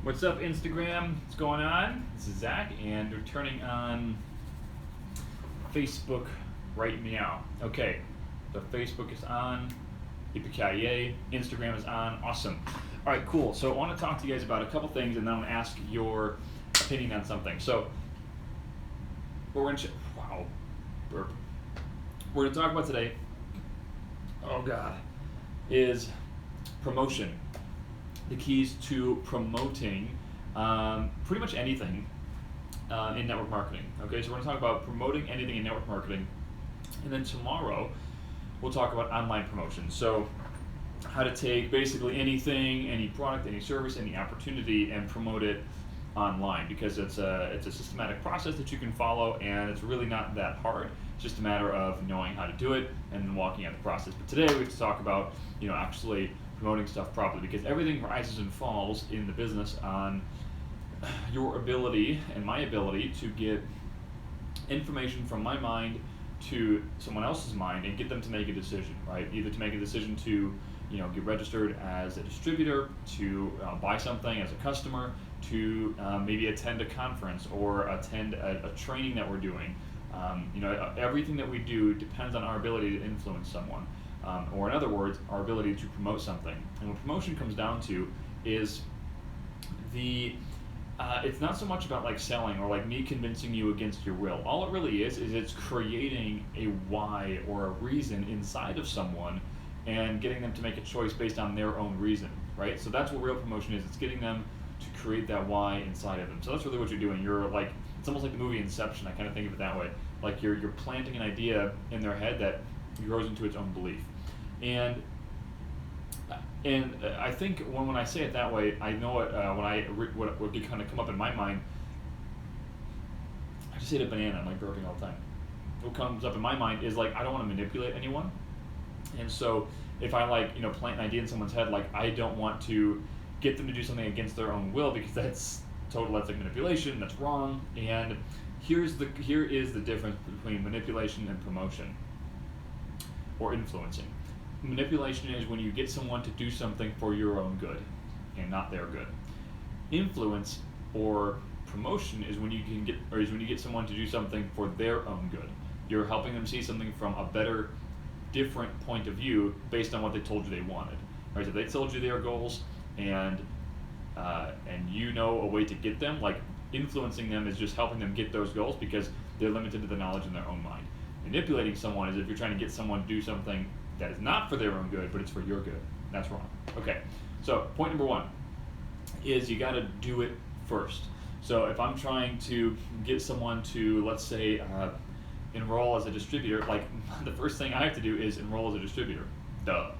What's up, Instagram? What's going on? This is Zach, and we're turning on Facebook right now. Okay, the Facebook is on, yippee Instagram is on, awesome. All right, cool. So I want to talk to you guys about a couple things, and then I'm going to ask your opinion on something. So we're going to, wow, burp. We're going to talk about today, oh God, is promotion. The keys to promoting pretty much anything in network marketing. Okay, so we're going to talk about promoting anything in network marketing, and then tomorrow we'll talk about online promotion. So how to take basically anything, any product, any service, any opportunity, and promote it online, because it's a systematic process that you can follow, and it's really not that hard. It's just a matter of knowing how to do it and then walking out the process. But today we have to talk about actually promoting stuff properly, because everything rises and falls in the business on your ability and my ability to get information from my mind to someone else's mind and get them to make a decision, right? Either to make a decision to get registered as a distributor, to buy something as a customer, to maybe attend a conference or attend a training that we're doing. Everything that we do depends on our ability to influence someone. Or in other words, our ability to promote something. And what promotion comes down to is it's not so much about like selling or like me convincing you against your will. All it really is it's creating a why or a reason inside of someone and getting them to make a choice based on their own reason, right? So that's what real promotion is. It's getting them to create that why inside of them. So that's really what you're doing. You're like, it's almost like the movie Inception. I kind of think of it that way. Like you're planting an idea in their head that grows into its own belief. And I think when I say it that way, I know it, what would kind of come up in my mind. I just ate a banana. I'm like burping all the time. What comes up in my mind is like, I don't want to manipulate anyone. And so if I plant an idea in someone's head, like I don't want to get them to do something against their own will, because that's like manipulation. That's wrong. And here is the difference between manipulation and promotion or influencing. Manipulation is when you get someone to do something for your own good and not their good. Influence or promotion is when you get someone to do something for their own good. You're helping them see something from a better, different point of view based on what they told you they wanted. Right? So they told you their goals, and you know a way to get them. Like influencing them is just helping them get those goals because they're limited to the knowledge in their own mind. Manipulating someone is if you're trying to get someone to do something that is not for their own good, but it's for your good. That's wrong. Okay, so point number one is you got to do it first. So if I'm trying to get someone to, let's say, enroll as a distributor, like the first thing I have to do is enroll as a distributor. Duh.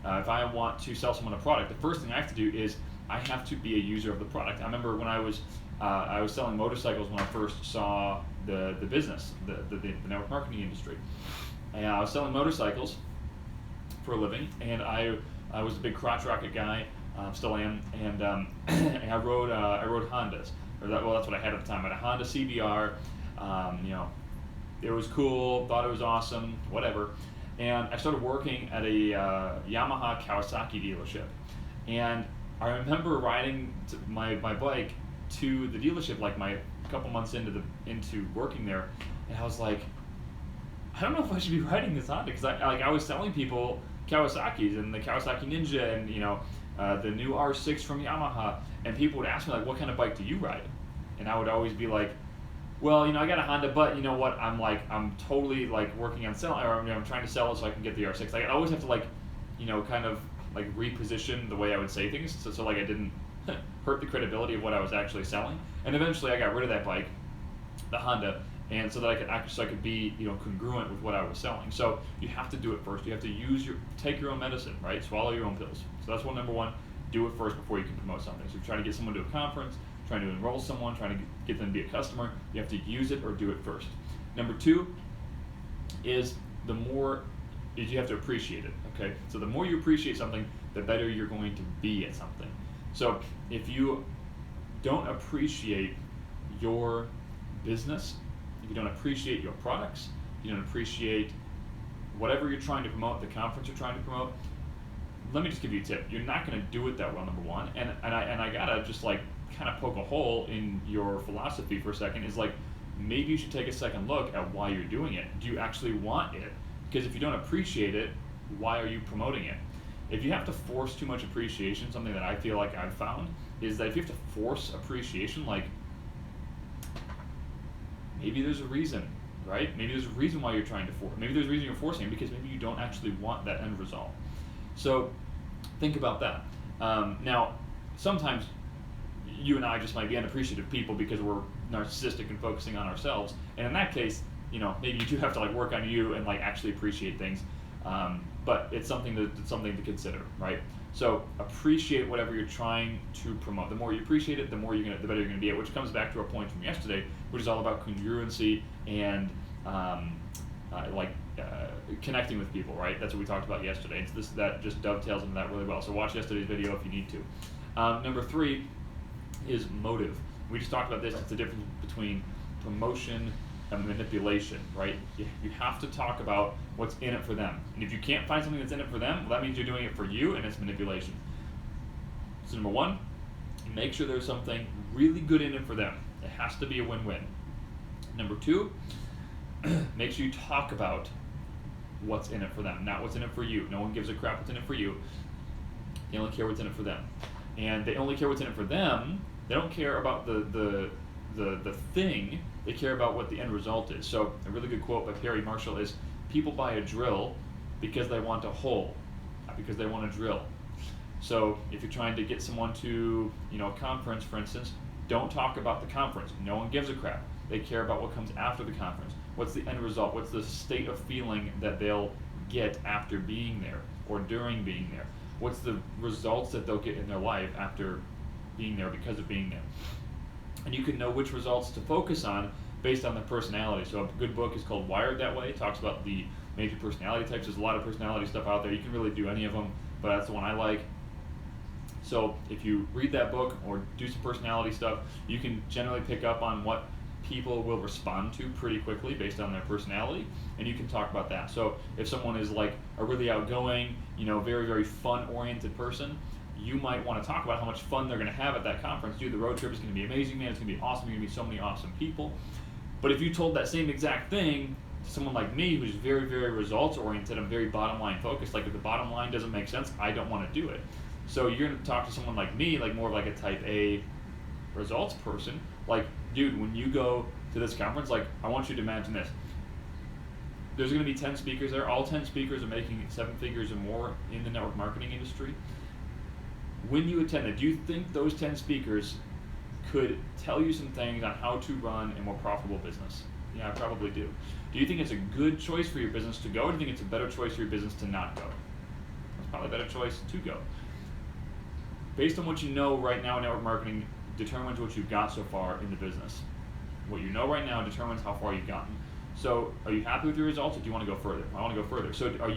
If I want to sell someone a product, the first thing I have to do is I have to be a user of the product. I remember when I was selling motorcycles when I first saw the business, the network marketing industry. And I was selling motorcycles for a living, and I was a big crotch rocket guy, still am, and and I rode Hondas. That's what I had at the time. I had a Honda CBR. It was cool. Thought it was awesome. Whatever. And I started working at a Yamaha Kawasaki dealership, and I remember riding my bike to the dealership like a couple months into working there, and I was like, I don't know if I should be riding this Honda, because I was selling people Kawasaki's and the Kawasaki Ninja and the new R6 from Yamaha, and people would ask me like, what kind of bike do you ride? And I would always be like, well, I got a Honda, but you know what? I'm totally like working on selling, or I'm trying to sell it so I can get the R6. Like I always have to kind of reposition the way I would say things, so I didn't hurt the credibility of what I was actually selling. And eventually I got rid of that bike, the Honda, and so that I could be congruent with what I was selling. So you have to do it first. You have to take your own medicine, right? Swallow your own pills. So that's number one. Do it first before you can promote something. So if you're trying to get someone to a conference, trying to enroll someone, trying to get them to be a customer, you have to use it or do it first. Number two is you have to appreciate it. Okay, so the more you appreciate something, the better you're going to be at something. So if you don't appreciate your business, if you don't appreciate your products, if you don't appreciate whatever you're trying to promote, the conference you're trying to promote, let me just give you a tip. You're not going to do it that well, number one, and I gotta just like kind of poke a hole in your philosophy for a second. Is like, maybe you should take a second look at why you're doing it. Do you actually want it? Because if you don't appreciate it, why are you promoting it? If you have to force too much appreciation, something that I feel like I've found is that if you have to force appreciation, like, maybe there's a reason, right? Maybe there's a reason why you're trying to force. Maybe there's a reason you're forcing it because maybe you don't actually want that end result. So think about that. Now, sometimes you and I just might be unappreciative people because we're narcissistic and focusing on ourselves. And in that case, maybe you do have to like work on you and like actually appreciate things. But it's something to consider, right? So appreciate whatever you're trying to promote. The more you appreciate it, the better you're gonna be at. Which comes back to our point from yesterday, which is all about congruency and connecting with people, right? That's what we talked about yesterday. That just dovetails into that really well. So watch yesterday's video if you need to. Number 3 is motive. We just talked about this. It's the difference between promotion and manipulation, right? You have to talk about what's in it for them. And if you can't find something that's in it for them, well, that means you're doing it for you, and it's manipulation. So number 1, make sure there's something really good in it for them. It has to be a win-win. Number 2, make sure you talk about what's in it for them, not what's in it for you. No one gives a crap what's in it for you. They only care what's in it for them. And they only care what's in it for them. They don't care about the thing. They care about what the end result is. So a really good quote by Perry Marshall is, people buy a drill because they want a hole, not because they want a drill. So if you're trying to get someone to a conference, for instance, don't talk about the conference. No one gives a crap. They care about what comes after the conference. What's the end result? What's the state of feeling that they'll get after being there or during being there? What's the results that they'll get in their life after being there because of being there? And you can know which results to focus on based on their personality. So a good book is called Wired That Way. It talks about the major personality types. There's a lot of personality stuff out there. You can really do any of them, but that's the one I like. So if you read that book or do some personality stuff, you can generally pick up on what people will respond to pretty quickly based on their personality, and you can talk about that. So if someone is like a really outgoing, very, very fun-oriented person, you might want to talk about how much fun they're going to have at that conference. Dude, the road trip is going to be amazing, man. It's going to be awesome. You're going to meet so many awesome people. But if you told that same exact thing to someone like me, who's very, very results-oriented and very bottom-line focused, like if the bottom line doesn't make sense, I don't want to do it. So you're going to talk to someone like me, like more of like a type A results person. Like, dude, when you go to this conference, like, I want you to imagine this. There's going to be 10 speakers there. All 10 speakers are making 7 figures or more in the network marketing industry. When you attend it, do you think those 10 speakers could tell you some things on how to run a more profitable business? Yeah, I probably do. Do you think it's a good choice for your business to go, or do you think it's a better choice for your business to not go? It's probably a better choice to go. Based on what you know right now in network marketing determines what you've got so far in the business. What you know right now determines how far you've gotten. So are you happy with your results, or do you want to go further? I want to go further. So do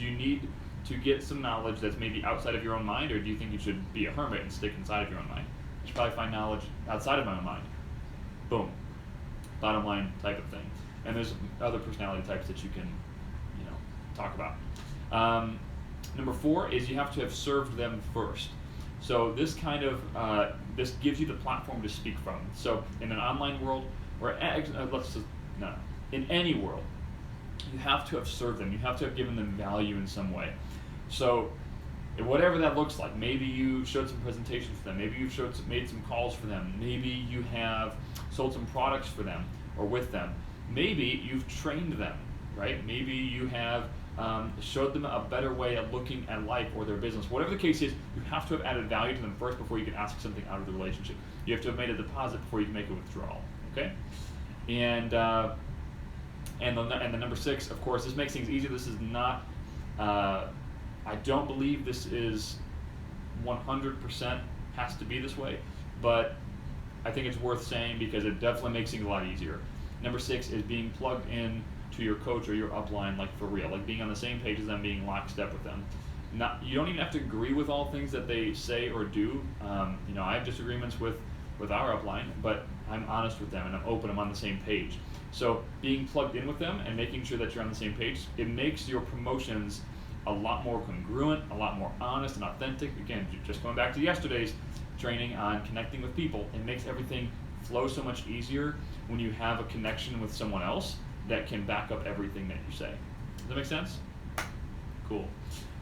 you need to get some knowledge that's maybe outside of your own mind, or do you think you should be a hermit and stick inside of your own mind? You should probably find knowledge outside of my own mind. Boom. Bottom line type of thing. And there's other personality types that you can, talk about. Number 4 is you have to have served them first. So this kind of, this gives you the platform to speak from. So in an online world, or in any world, you have to have served them. You have to have given them value in some way. So whatever that looks like, maybe you showed some presentations for them, maybe you've made some calls for them, maybe you have sold some products for them or with them, maybe you've trained them, right? Maybe you have showed them a better way of looking at life or their business. Whatever the case is, you have to have added value to them first before you can ask something out of the relationship. You have to have made a deposit before you can make a withdrawal, okay? And the number 6, of course, this makes things easier. This is not, I don't believe this is 100% has to be this way, but I think it's worth saying because it definitely makes things a lot easier. Number 6 is being plugged in to your coach or your upline, like for real, like being on the same page as them, being lockstep with them. You don't even have to agree with all things that they say or do. I have disagreements with our upline, but I'm honest with them and I'm open, I'm on the same page. So being plugged in with them and making sure that you're on the same page, it makes your promotions a lot more congruent, a lot more honest and authentic. Again, just going back to yesterday's training on connecting with people, it makes everything flow so much easier when you have a connection with someone else that can back up everything that you say. Does that make sense? Cool.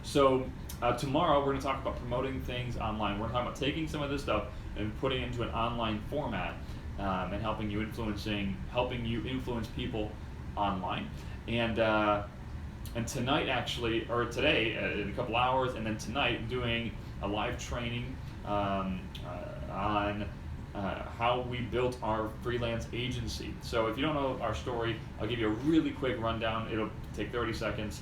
So tomorrow we're going to talk about promoting things online. We're talking about taking some of this stuff and putting it into an online format and helping you influence people online. And tonight, actually, or today, in a couple hours, and then tonight, doing a live training on how we built our freelance agency. So if you don't know our story, I'll give you a really quick rundown. It'll take 30 seconds.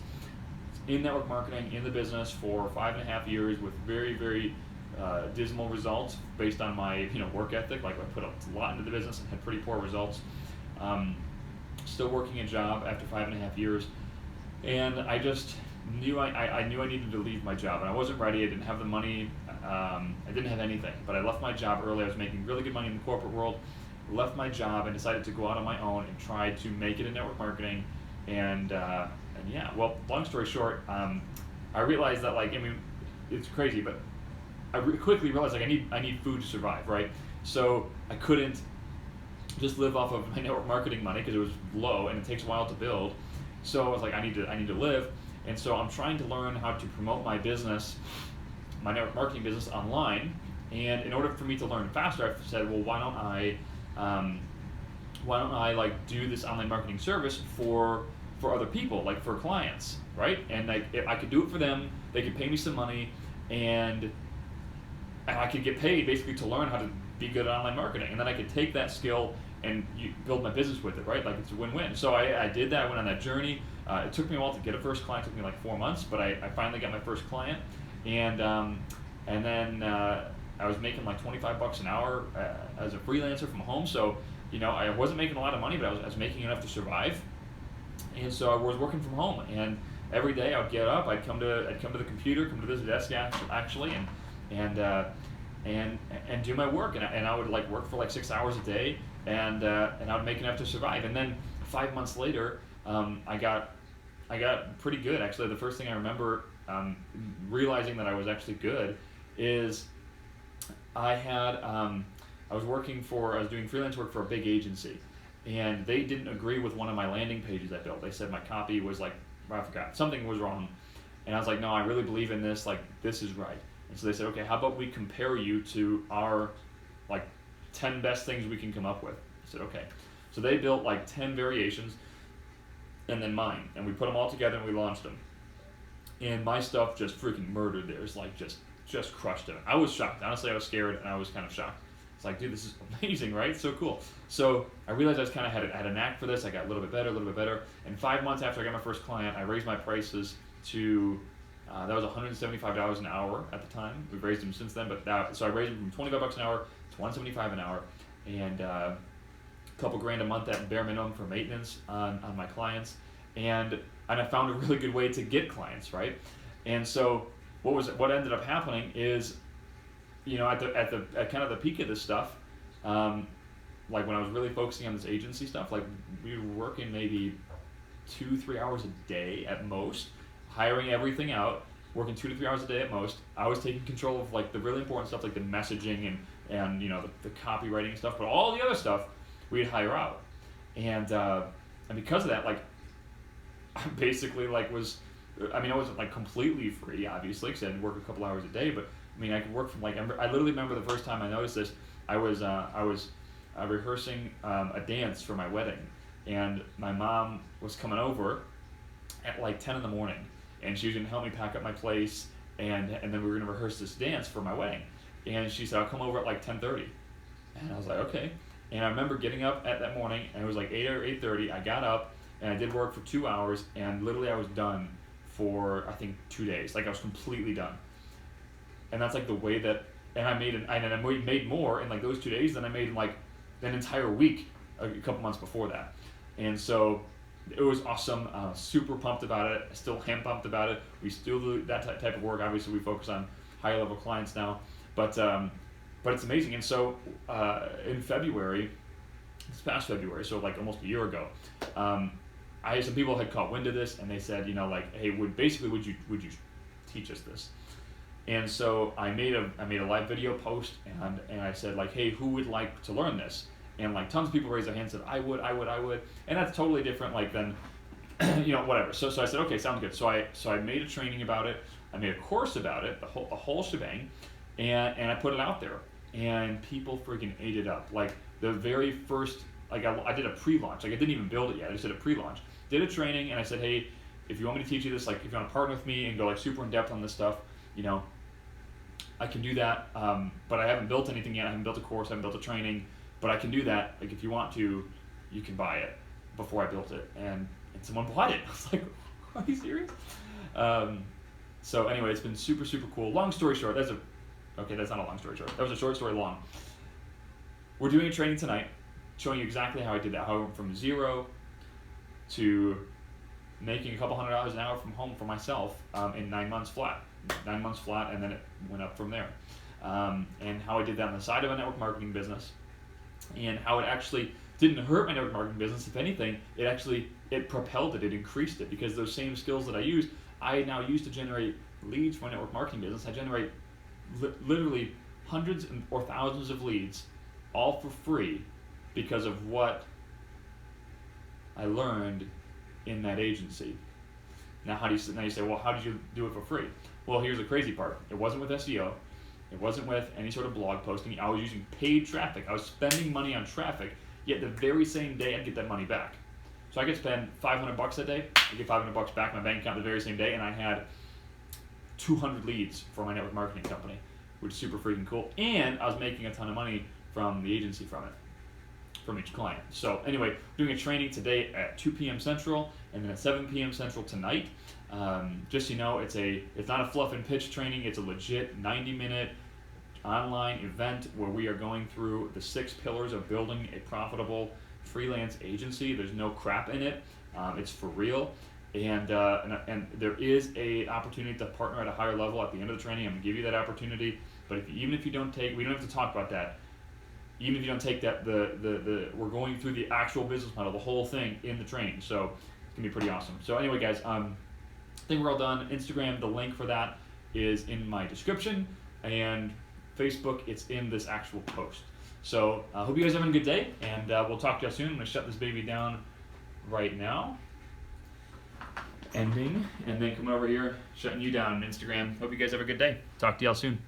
In network marketing, in the business for 5.5 years with very, very dismal results based on my work ethic. Like, I put a lot into the business and had pretty poor results. Still working a job after 5.5 years, and I just knew I knew I needed to leave my job, and I wasn't ready. I didn't have the money. I didn't have anything, but I left my job early. I was making really good money in the corporate world. Left my job and decided to go out on my own and try to make it in network marketing. And yeah, well, long story short, I realized that, like, I mean, it's crazy, but I quickly realized, like, I need food to survive, right? So I couldn't just live off of my network marketing money because it was low and it takes a while to build. So I was like, I need to live, and so I'm trying to learn how to promote my business, my network marketing business, online. And in order for me to learn faster, I said, well, why don't I like do this online marketing service for other people, like for clients, right? And like, if I could do it for them, they could pay me some money, and I could get paid basically to learn how to be good at online marketing, and then I could take that skill and build my business with it, right? Like, it's a win-win. So I did that. I went on that journey. It took me a while to get a first client. It took me like 4 months, but I finally got my first client, and then I was making like $25 an hour as a freelancer from home. So I wasn't making a lot of money, but I was making enough to survive. And so I was working from home, and every day I would get up, I'd come to the computer, come to this desk actually, and do my work, and I would like work for like 6 hours a day, and I would make enough to survive. And then 5 months later, I got pretty good. Actually, the first thing I remember realizing that I was actually good is I was doing freelance work for a big agency, and they didn't agree with one of my landing pages I built. They said my copy was like, I forgot, something was wrong, and I was like, no, I really believe in this. Like, this is right. And so they said, okay, how about we compare you to our like 10 best things we can come up with. I said, okay. So they built like 10 variations, and then mine, and we put them all together and we launched them. And my stuff just freaking murdered theirs, like just crushed it. I was shocked. Honestly, I was scared, and I was kind of shocked. It's like, dude, this is amazing, right? So cool. So I realized I was kind of had a knack for this. I got a little bit better. And 5 months after I got my first client, I raised my prices to that was $175 an hour at the time. We've raised them since then, so I raised them from $25 an hour to $175 an hour, and a couple grand a month at bare minimum for maintenance on my clients, and I found a really good way to get clients, right? And so what ended up happening is, at kind of the peak of this stuff, like when I was really focusing on this agency stuff, like we were working maybe 2-3 hours a day at most, hiring everything out, working 2 to 3 hours a day at most. I was taking control of like the really important stuff, like the messaging and the copywriting stuff, but all the other stuff we'd hire out. And because of that, like, I basically like I wasn't like completely free, obviously, because I had to work a couple hours a day, but I mean, I could work from like, I literally remember the first time I noticed this. I was rehearsing a dance for my wedding, and my mom was coming over at like 10 in the morning, and she was going to help me pack up my place, and then we were going to rehearse this dance for my wedding. And she said, I'll come over at like 10:30. And I was like, okay. And I remember getting up at that morning, and it was like 8 or 8:30. I got up, and I did work for 2 hours, and literally I was done for, I think, 2 days. Like, I was completely done. And that's like the way that, and I made more in like those 2 days than I made in like an entire week a couple months before that. And so it was awesome. Super pumped about it. I still am pumped about it. We still do that type of work. Obviously, we focus on higher level clients now, but it's amazing. And so in February, this past February, so like almost a year ago, some people had caught wind of this, and they said, like, hey, would you teach us this? And so I made a live video post, and I said, like, hey, who would like to learn this? And like tons of people raised their hands and said, I would, and that's totally different, like, than whatever. So I said, okay, sounds good. So I made a training about it. I made a course about it, the whole shebang, and I put it out there, and people freaking ate it up. Like the very first, like I did a pre-launch. Like I didn't even build it yet. I just did a pre-launch. Did a training, and I said, hey, if you want me to teach you this, like if you want to partner with me and go like super in depth on this stuff, I can do that. But I haven't built anything yet. I haven't built a course. I haven't built a training. But I can do that. Like if you want to, you can buy it before I built it. And someone bought it. I was like, are you serious? So anyway, it's been super, super cool. Long story short, that's not a long story short. That was a short story long. We're doing a training tonight, showing you exactly how I did that, how I went from zero to making a couple $100 an hour from home for myself in 9 months flat. 9 months flat, and then it went up from there. And how I did that on the side of a network marketing business, and how it actually didn't hurt my network marketing business. If anything, it propelled it, it increased it, because those same skills that I now use to generate leads for my network marketing business. I generate literally hundreds or thousands of leads, all for free, because of what I learned in that agency. Now you say, well, how did you do it for free? Well, here's the crazy part. It wasn't with SEO. It wasn't with any sort of blog posting. I was using paid traffic. I was spending money on traffic, yet the very same day I'd get that money back. So I could spend $500 a day, I get $500 back in my bank account the very same day, and I had 200 leads for my network marketing company, which is super freaking cool. And I was making a ton of money from the agency from each client. So anyway, doing a training today at 2 p.m. Central, and then at 7 p.m. Central tonight. Just so you know, it's not a fluff and pitch training. It's a legit 90-minute online event where we are going through the 6 pillars of building a profitable freelance agency. There's no crap in it. It's for real. And there is a opportunity to partner at a higher level at the end of the training. I'm gonna give you that opportunity. But even if you don't take, we don't have to talk about that. Even if you don't take that, we're going through the actual business model, the whole thing in the training. So it's gonna be pretty awesome. So anyway, guys, I think we're all done. Instagram, the link for that is in my description, and Facebook, it's in this actual post. So I hope you guys are having a good day, and we'll talk to you soon. I'm gonna shut this baby down right now. Ending, and then come over here, shutting you down on Instagram. Hope you guys have a good day. Talk to y'all soon.